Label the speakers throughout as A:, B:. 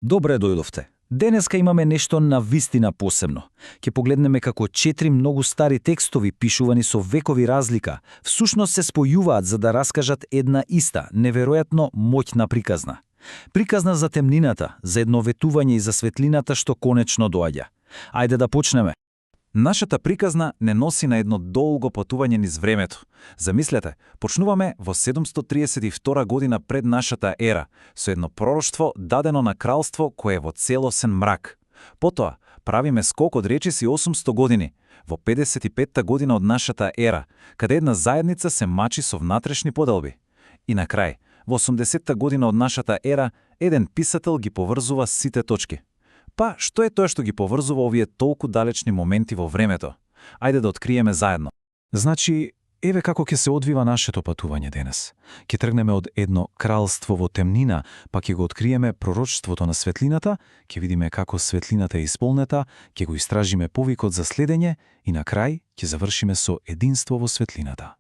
A: Добре дојдовте. Денеска имаме нешто навистина посебно. Ќе погледнеме како 4 многу стари текстови пишувани со векови разлика, всушност се спојуваат за да раскажат една иста, неверојатно моќна приказна. Приказна за темнината, за едно ветување и за светлината што конечно доаѓа. Ајде да почнеме.
B: Нашата приказна не носи на едно долго патување низ времето. Замислете, почнуваме во 732 година пред нашата ера, со едно пророштво дадено на кралство кое е во целосен мрак. Потоа, правиме скок од речиси 800 години, во 55-та година од нашата ера, каде една заедница се мачи со внатрешни поделби. И на крај, во 80-та година од нашата ера, еден писател ги поврзува сите точки. Па, што е тоа што ги поврзува овие толку далечни моменти во времето? Ајде да откриеме заедно.
C: Значи, еве како ќе се одвива нашето патување денес. Ќе тргнеме од едно кралство во темнина, па ќе го откриеме пророчството на светлината, ќе видиме како светлината е исполнета, ќе го истражиме повикот за следење и на крај ќе завршиме со единство во светлината.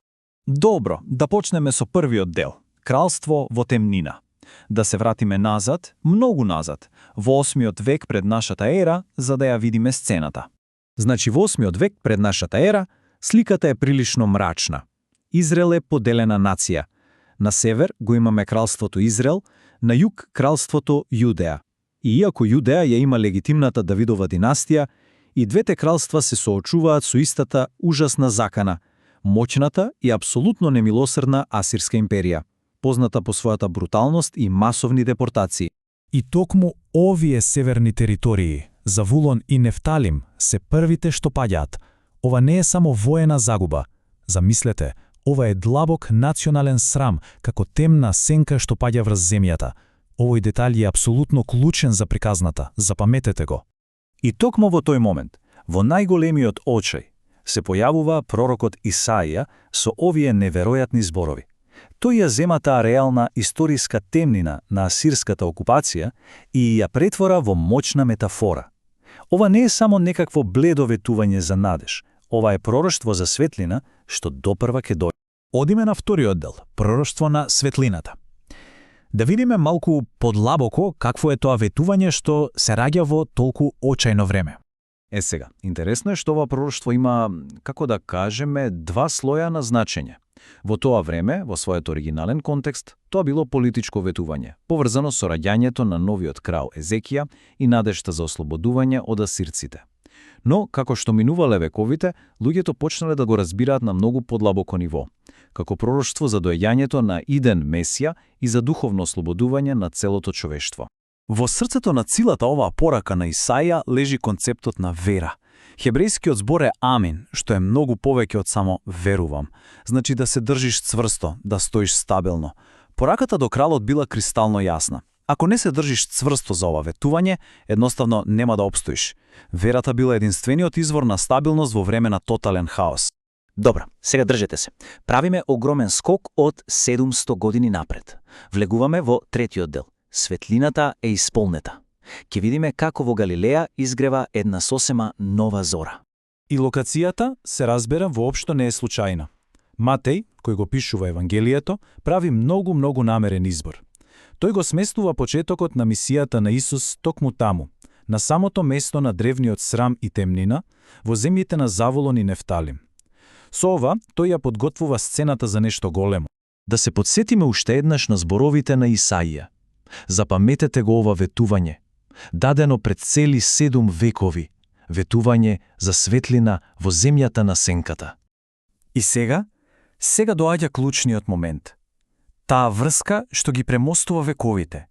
A: Добро, да почнеме со првиот дел. Кралство во темнина. Да се вратиме назад, многу назад, во 8 век пред нашата ера, за да ја видиме сцената. Значи во 8 век пред нашата ера, сликата е прилично мрачна. Израел е поделена нација. На север го имаме кралството Израел, на југ кралството Јудеа. И иако Јудеа ја има легитимната Давидова династија, и двете кралства се соочуваат со истата ужасна закана, моќната и апсолутно немилосрдна Асирска империја, позната по својата бруталност и масовни депортации.
D: И токму овие северни територии, Завулон и Нефталим, се првите што паѓаат. Ова не е само воена загуба. Замислете, ова е длабок национален срам, како темна сенка што паѓа врз земјата. Овој детаљ е апсолутно клучен за приказната, запаметете го.
A: И токму во тој момент, во најголемиот очај, се појавува пророкот Исаија со овие неверојатни зборови. Тој ја зема таа реална историска темнина на асирската окупација и ја претвора во моćна метафора. Ова не е само некакво бледо ветување за надеж, ова е пророштво за светлина што допрва ќе дојде.
D: Одиме на вториот дел, пророштво на светлината. Да видиме малку подлабоко какво е тоа ветување што се раѓа во толку очајно време.
A: Сега, интересно е што ова пророштво има, како да кажеме, два слоја на значење. Во тоа време, во својот оригинален контекст, тоа било политичко ветување, поврзано со раѓањето на новиот крал Езекија и надежта за ослободување од асирците. Но, како што минувале вековите, луѓето почнале да го разбираат на многу подлабоко ниво, како пророштво за доаѓањето на иден Месија и за духовно ослободување на целото човештво. Во срцето на целата оваа порака на Исаија лежи концептот на вера. Хебрејскиот збор е амин, што е многу повеќе од само верувам. Значи да се држиш цврсто, да стоиш стабилно. Пораката до кралот била кристално јасна. Ако не се држиш цврсто за ова ветување, едноставно нема да опстоиш. Верата била единствениот извор на стабилност во време на тотален хаос.
E: Добро, сега држете се. Правиме огромен скок од 700 години напред. Влегуваме во третиот дел. Светлината е исполнета. Ќе видиме како во Галилеја изгрева една сосема нова зора.
D: И локацијата, се разбера, воопшто не е случајна. Матеј, кој го пишува Евангелието, прави многу намерен избор. Тој го сместува почетокот на мисијата на Исус токму таму, на самото место на древниот срам и темнина, во земјите на Завулон и Нефталим. Со ова, тој ја подготвува сцената за нешто големо.
A: Да се подсетиме уште еднаш на зборовите на Исаија. Запаметете го ова ветување, дадено пред цели 7 векови, ветување за светлина во земјата на сенката.
C: И сега доаѓа клучниот момент. Таа врска што ги премостува вековите.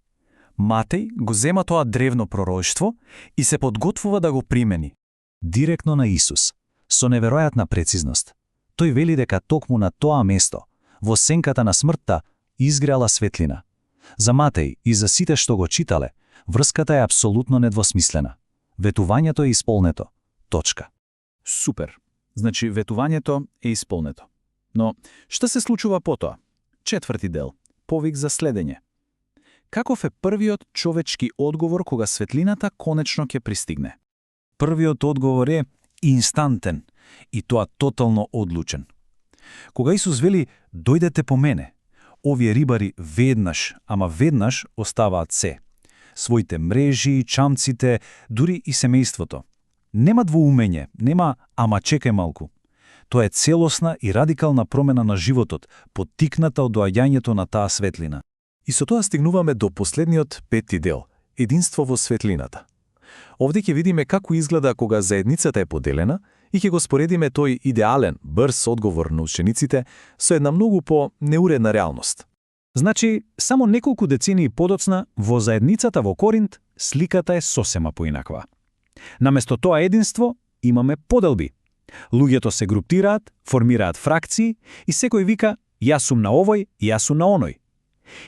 C: Матеј го зема тоа древно пророштво и се подготвува да го примени.
A: Директно на Исус, со неверојатна прецизност. Тој вели дека токму на тоа место, во сенката на смртта, изгреала светлина. За Матеј и за сите што го читале, врската е апсолутно недвосмислена. Ветувањето е исполнето. Точка.
B: Супер. Значи, ветувањето е исполнето. Но, што се случува потоа? Четврти дел. Повик за следење. Каков е првиот човечки одговор кога светлината конечно ќе пристигне?
A: Првиот одговор е инстантен и тоа тотално одлучен. Кога Исус вели «Дојдете по мене», овие рибари веднаш, ама веднаш оставаат се.
C: своите мрежи, чамците, дури и семејството. Нема двоумење, нема ама чекај малку. Тоа е целосна и радикална промена на животот, поттикната од доаѓањето на таа светлина. И со тоа стигнуваме до последниот пети дел – единство во светлината. Овде ќе видиме како изгледа кога заедницата е поделена и ќе го споредиме тој идеален, брз одговор на учениците со една многу по-неуредна реалност. Значи, само неколку децении подоцна, во заедницата во Коринт, сликата е сосема поинаква. Наместо тоа единство, имаме поделби. Луѓето се груптираат, формираат фракции и секој вика «Јас сум на овој, јас сум на оној».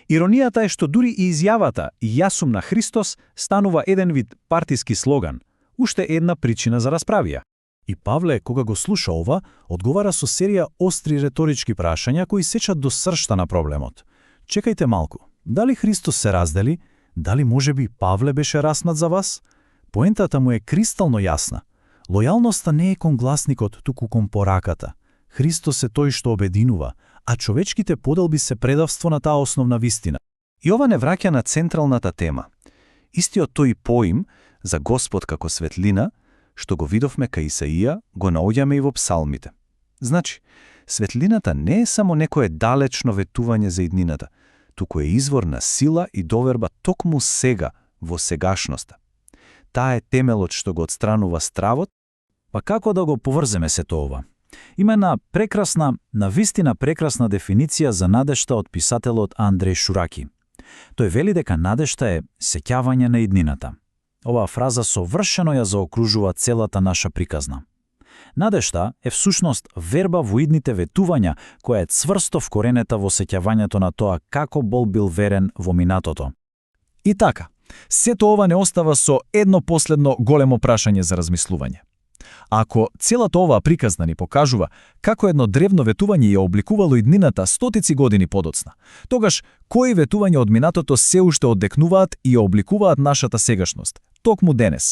C: Иронијата е што дури и изјавата «Јас сум на Христос» станува еден вид партиски слоган, уште една причина за расправија.
D: И Павле, кога го слуша ова, одговара со серија остри реторички прашања кои сечат до сршта на проблемот. Чекајте малку, дали Христос се раздели? Дали можеби Павле беше распнат за вас? Поентата му е кристално јасна. Лојалноста не е кон гласникот, туку кон пораката. Христос е тој што обединува, а човечките поделби се предавство на таа основна вистина.
C: И ова не враќа на централната тема. Истиот тој поим за Господ како светлина, што го видовме кај Исаија, го наоѓаме и во псалмите. Значи, светлината не е само некое далечно ветување за иднината, туку е извор на сила и доверба токму сега, во сегашноста. Таа е темелот што го отстранува стравот.
D: Па како да го поврземе сето ова? Има една прекрасна, навистина прекрасна дефиниција за надежта од писателот Андреј Шураки. Тој вели дека надежта е сеќавање на иднината. Оваа фраза совршено ја заокружува целата наша приказна. Надежта е всушност верба во идните ветувања, која е цврсто вкоренета во сеќавањето на тоа како Бог бил верен во минатото.
A: И така, сето ова не остава со едно последно големо прашање за размислување. Ако целата оваа приказна ни покажува како едно древно ветување ја обликувало иднината стотици години подоцна, тогаш кои ветувања од минатото се уште оддекнуваат и ја обликуваат нашата сегашност, токму денес?